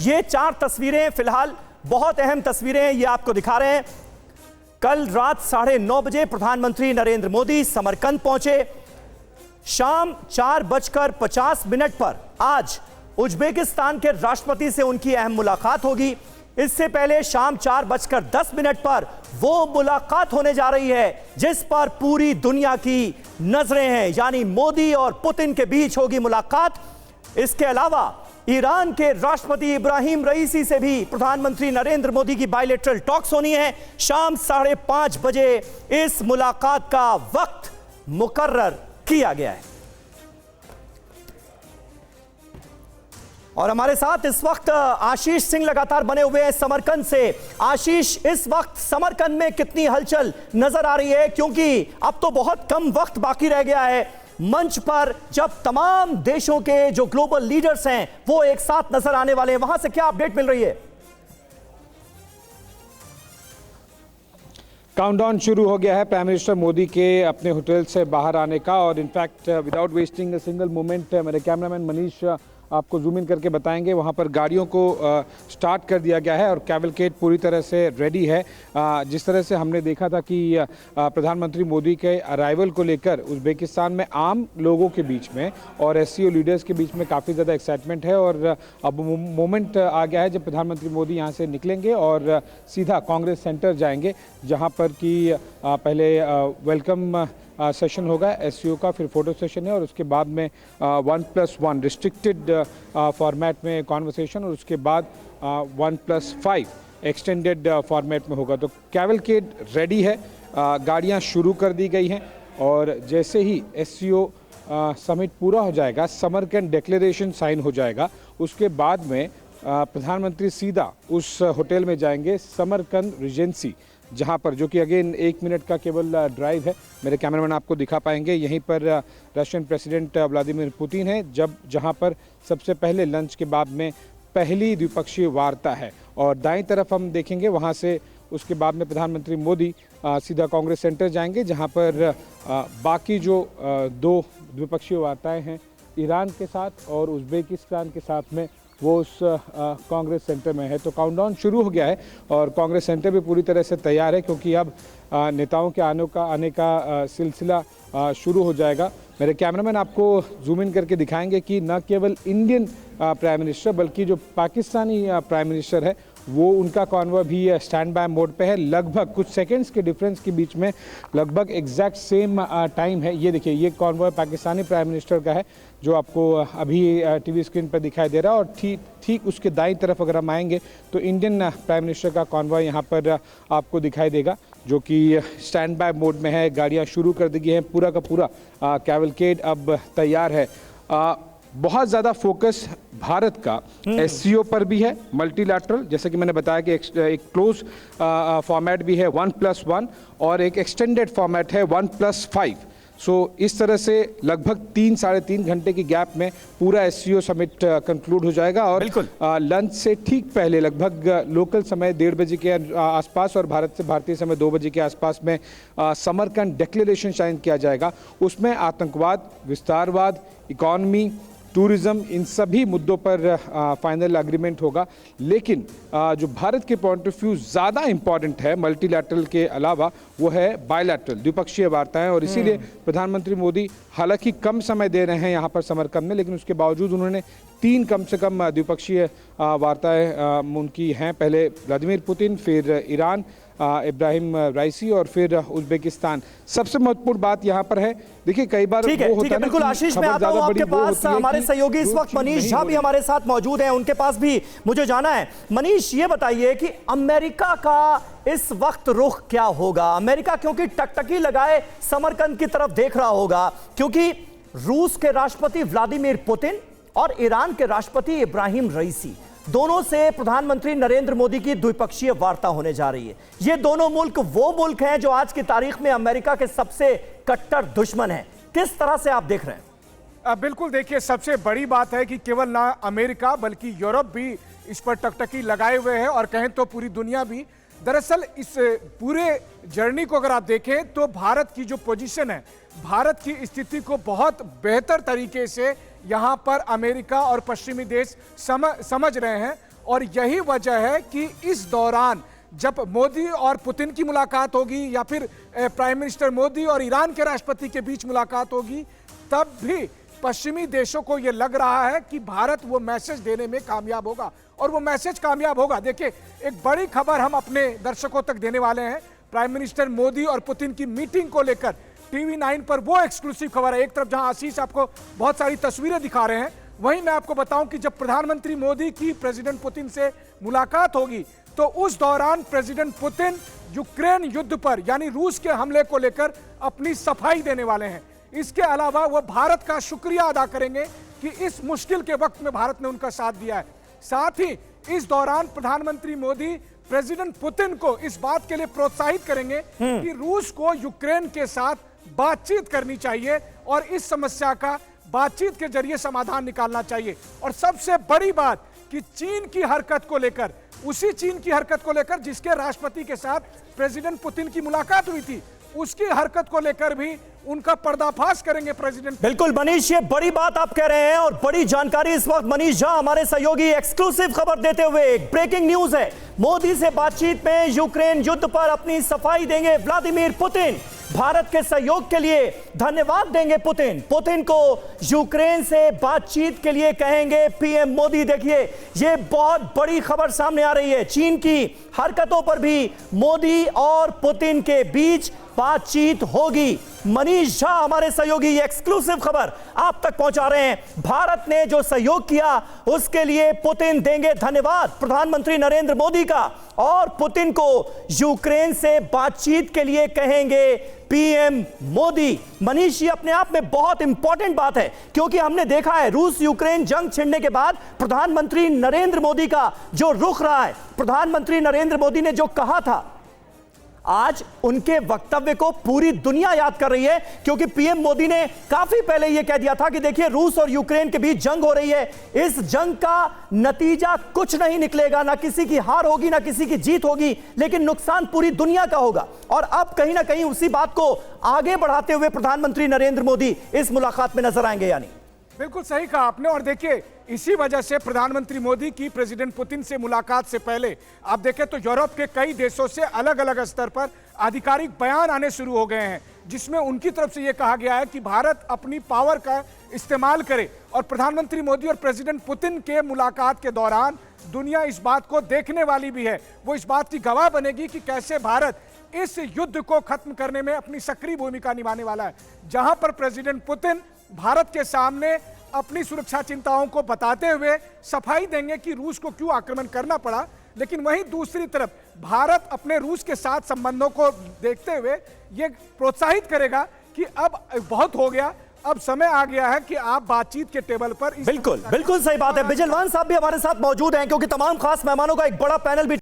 ये 4 तस्वीरें फिलहाल बहुत अहम तस्वीरें हैं, ये आपको दिखा रहे हैं। कल रात 9:30 बजे प्रधानमंत्री नरेंद्र मोदी समरकंद पहुंचे। शाम 4:50 पर आज उज्बेकिस्तान के राष्ट्रपति से उनकी अहम मुलाकात होगी। इससे पहले शाम 4:10 पर वो मुलाकात होने जा रही है जिस पर पूरी दुनिया की नजरें हैं, यानी मोदी और पुतिन के बीच होगी मुलाकात। इसके अलावा ईरान के राष्ट्रपति इब्राहिम रईसी से भी प्रधानमंत्री नरेंद्र मोदी की बायलैटरल टॉक्स होनी है। शाम 5:30 बजे इस मुलाकात का वक्त मुकर्रर किया गया है। और हमारे साथ इस वक्त आशीष सिंह लगातार बने हुए हैं समरकंद से। आशीष, इस वक्त समरकंद में कितनी हलचल नजर आ रही है, क्योंकि अब तो बहुत कम वक्त बाकी रह गया है मंच पर जब तमाम देशों के जो ग्लोबल लीडर्स हैं वो एक साथ नजर आने वाले हैं, वहां से क्या अपडेट मिल रही है? काउंटडाउन शुरू हो गया है प्राइम मिनिस्टर मोदी के अपने होटल से बाहर आने का, और in fact without wasting a single moment मेरे कैमरामैन मनीष आपको जूम इन करके बताएंगे। वहाँ पर गाड़ियों को स्टार्ट कर दिया गया है और कैवलकेड पूरी तरह से रेडी है। जिस तरह से हमने देखा था कि प्रधानमंत्री मोदी के अराइवल को लेकर उज़्बेकिस्तान में आम लोगों के बीच में और एससीओ लीडर्स के बीच में काफ़ी ज़्यादा एक्साइटमेंट है, और अब मोमेंट आ गया है जब प्रधानमंत्री मोदी यहाँ से निकलेंगे और सीधा कांग्रेस सेंटर जाएंगे, जहाँ पर कि पहले वेलकम सेशन होगा एससीओ का, फिर फोटो सेशन है, और उसके बाद में 1+1 रिस्ट्रिक्टेड फॉर्मेट में कॉन्वर्सेशन, और उसके बाद 1+5 एक्सटेंडेड फॉर्मेट में होगा। तो कैवलकेड रेडी है, गाड़ियां शुरू कर दी गई हैं, और जैसे ही एससीओ समिट पूरा हो जाएगा, समरकंद डिक्लेरेशन साइन हो जाएगा, उसके बाद में प्रधानमंत्री सीधा उस होटल में जाएंगे समरकंद रिजेंसी, जहां पर, जो कि अगेन 1 मिनट का केवल ड्राइव है। मेरे कैमरामैन आपको दिखा पाएंगे, यहीं पर रशियन प्रेसिडेंट व्लादिमीर पुतिन है, जहां पर सबसे पहले लंच के बाद में पहली द्विपक्षीय वार्ता है। और दाईं तरफ हम देखेंगे, वहां से उसके बाद में प्रधानमंत्री मोदी सीधा कांग्रेस सेंटर जाएंगे, जहां पर बाकी जो 2 द्विपक्षीय वार्ताएं हैं ईरान के साथ और उज़्बेकिस्तान के साथ में, वो उस कांग्रेस सेंटर में है। तो काउंटडाउन शुरू हो गया है और कांग्रेस सेंटर भी पूरी तरह से तैयार है, क्योंकि अब नेताओं के आने का सिलसिला शुरू हो जाएगा। मेरे कैमरामैन आपको जूम इन करके दिखाएंगे कि न केवल इंडियन प्राइम मिनिस्टर बल्कि जो पाकिस्तानी प्राइम मिनिस्टर है वो, उनका कॉन्वॉय भी स्टैंड बाय मोड पे है। लगभग कुछ सेकंड्स के डिफरेंस के बीच में लगभग एग्जैक्ट सेम टाइम है। ये देखिए, ये कॉन्वॉय पाकिस्तानी प्राइम मिनिस्टर का है जो आपको अभी टीवी स्क्रीन पर दिखाई दे रहा है, और ठीक उसके दाईं तरफ अगर हम आएंगे तो इंडियन प्राइम मिनिस्टर का कॉन्वॉय यहाँ पर आपको दिखाई देगा, जो कि स्टैंड बाय मोड में है। गाड़ियाँ शुरू कर दी गई हैं, पूरा का पूरा कैवलकेड अब तैयार है। बहुत ज़्यादा फोकस भारत का एससीओ पर भी है, मल्टीलैटरल, जैसे कि मैंने बताया कि एक क्लोज फॉर्मेट भी है 1+1 और एक एक्सटेंडेड फॉर्मेट है 1+5। सो इस तरह से लगभग 3-3.5 घंटे की गैप में पूरा एससीओ समिट कंक्लूड हो जाएगा, और लंच से ठीक पहले लगभग लोकल समय 1:30 बजे के आसपास और भारतीय समय 2 बजे के आसपास में समरकंद डिक्लेरेशन साइन किया जाएगा। उसमें आतंकवाद, विस्तारवाद, इकॉनमी, टूरिज्म, इन सभी मुद्दों पर फाइनल एग्रीमेंट होगा। लेकिन जो भारत के पॉइंट ऑफ व्यू ज़्यादा इंपॉर्टेंट है मल्टीलैटरल के अलावा, वो है बायलैटरल, द्विपक्षीय वार्ताएं, और इसीलिए प्रधानमंत्री मोदी हालांकि कम समय दे रहे हैं यहाँ पर समरकंद में, लेकिन उसके बावजूद उन्होंने 3 कम से कम द्विपक्षीय वार्ताएं उनकी हैं। पहले व्लादिमीर पुतिन, फिर ईरान, इब्राहिम रईसी, और फिर उज़्बेकिस्तान। सबसे महत्वपूर्ण बात यहाँ पर है, देखिए कई बार ठीक है, बिल्कुल आशीष, मैं आता हूँ आपके पास। हमारे सहयोगी इस वक्त मनीष झा भी हमारे साथ मौजूद हैं, उनके पास भी मुझे जाना है। मनीष, ये बताइए कि अमेरिका का इस वक्त रुख क्या होगा? अमेरिका क्योंकि टकटकी लगाए समरकंद की तरफ देख रहा होगा, क्योंकि रूस के राष्ट्रपति व्लादिमीर पुतिन और ईरान के राष्ट्रपति इब्राहिम रईसी, दोनों से प्रधानमंत्री नरेंद्र मोदी की द्विपक्षीय वार्ता होने जा रही है। ये दोनों मुल्क वो मुल्क हैं जो आज की तारीख में अमेरिका के सबसे कट्टर दुश्मन हैं। किस तरह से आप देख रहे हैं? बिल्कुल, देखिए, सबसे बड़ी बात है कि केवल ना अमेरिका बल्कि यूरोप भी इस पर टकटकी लगाए हुए है, और कहें तो पूरी दुनिया भी। दरअसल इस पूरे जर्नी को अगर आप देखें तो भारत की जो पोजीशन है, भारत की स्थिति को बहुत बेहतर तरीके से यहाँ पर अमेरिका और पश्चिमी देश समझ रहे हैं, और यही वजह है कि इस दौरान जब मोदी और पुतिन की मुलाकात होगी या फिर प्राइम मिनिस्टर मोदी और ईरान के राष्ट्रपति के बीच मुलाकात होगी, तब भी पश्चिमी देशों को यह लग रहा है कि भारत वो मैसेज देने में कामयाब होगा और वो मैसेज कामयाब होगा। देखिए, एक बड़ी खबर हम अपने दर्शकों तक देने वाले हैं। प्राइम मिनिस्टर मोदी और पुतिन की मीटिंग को लेकर टीवी 9 पर वो एक्सक्लूसिव खबर है। एक तरफ जहां आशीष आपको बहुत सारी तस्वीरें दिखा रहे हैं, वहीं मैं आपको बताऊं कि जब प्रधानमंत्री मोदी की प्रेसिडेंट पुतिन से मुलाकात होगी तो उस दौरान प्रेसिडेंट पुतिन यूक्रेन युद्ध पर यानी रूस के हमले को लेकर अपनी सफाई देने वाले हैं। इसके अलावा वह भारत का शुक्रिया अदा करेंगे कि इस मुश्किल के वक्त में भारत ने उनका साथ दिया है। साथ ही इस दौरान प्रधानमंत्री मोदी प्रेसिडेंट पुतिन को इस बात के लिए प्रोत्साहित करेंगे कि रूस को यूक्रेन के साथ बातचीत करनी चाहिए और इस समस्या का बातचीत के जरिए समाधान निकालना चाहिए। और सबसे बड़ी बात कि चीन की हरकत को लेकर, उसी चीन की हरकत को लेकर जिसके राष्ट्रपति के साथ प्रेसिडेंट पुतिन की मुलाकात हुई थी, उसकी हरकत को लेकर भी उनका पर्दाफाश करेंगे प्रेसिडेंट। बिल्कुल मनीष, ये बड़ी बात आप कह रहे हैं और बड़ी जानकारी इस वक्त मनीष झा हमारे सहयोगी एक्सक्लूसिव खबर देते हुए, ब्रेकिंग न्यूज है। मोदी से बातचीत में यूक्रेन युद्ध पर अपनी सफाई देंगे व्लादिमीर पुतिन। भारत के सहयोग के लिए धन्यवाद देंगे पुतिन। पुतिन को यूक्रेन से बातचीत के लिए कहेंगे पीएम मोदी। देखिए, ये बहुत बड़ी खबर सामने आ रही है। चीन की हरकतों पर भी मोदी और पुतिन के बीच बातचीत होगी। मनीष झा हमारे सहयोगी ये एक्सक्लूसिव खबर आप तक पहुंचा रहे हैं। भारत ने जो सहयोग किया उसके लिए पुतिन देंगे धन्यवाद प्रधानमंत्री नरेंद्र मोदी का, और पुतिन को यूक्रेन से बातचीत के लिए कहेंगे पीएम मोदी। मनीष, ये अपने आप में बहुत इंपॉर्टेंट बात है क्योंकि हमने देखा है रूस यूक्रेन जंग छिड़ने के बाद प्रधानमंत्री नरेंद्र मोदी का जो रुख रहा है, प्रधानमंत्री नरेंद्र मोदी ने जो कहा था, आज उनके वक्तव्य को पूरी दुनिया याद कर रही है क्योंकि पीएम मोदी ने काफी पहले यह कह दिया था कि देखिए, रूस और यूक्रेन के बीच जंग हो रही है, इस जंग का नतीजा कुछ नहीं निकलेगा, ना किसी की हार होगी ना किसी की जीत होगी, लेकिन नुकसान पूरी दुनिया का होगा। और अब कहीं ना कहीं उसी बात को आगे बढ़ाते हुए प्रधानमंत्री नरेंद्र मोदी इस मुलाकात में नजर आएंगे। यानी बिल्कुल सही कहा आपने। और देखिए, इसी वजह से प्रधानमंत्री मोदी की प्रेसिडेंट पुतिन से मुलाकात से पहले आप देखें तो यूरोप के कई देशों से अलग अलग स्तर पर आधिकारिक बयान आने शुरू हो गए हैं जिसमें उनकी तरफ से यह कहा गया है कि भारत अपनी पावर का इस्तेमाल करे। और प्रधानमंत्री मोदी और प्रेसिडेंट पुतिन के मुलाकात के दौरान दुनिया इस बात को देखने वाली भी है, वो इस बात की गवाह बनेगी कि कैसे भारत इस युद्ध को खत्म करने में अपनी सक्रिय भूमिका निभाने वाला है। जहां पर प्रेसिडेंट पुतिन भारत के सामने अपनी सुरक्षा चिंताओं को बताते हुए सफाई देंगे कि रूस को क्यों आक्रमण करना पड़ा, लेकिन वहीं दूसरी तरफ भारत अपने रूस के साथ संबंधों को देखते हुए ये प्रोत्साहित करेगा कि अब बहुत हो गया, अब समय आ गया है कि आप बातचीत के टेबल पर। बिल्कुल बिल्कुल सही बात है। बिजलवान साहब भी हमारे साथ मौजूद हैं क्योंकि तमाम खास मेहमानों का एक बड़ा पैनल भी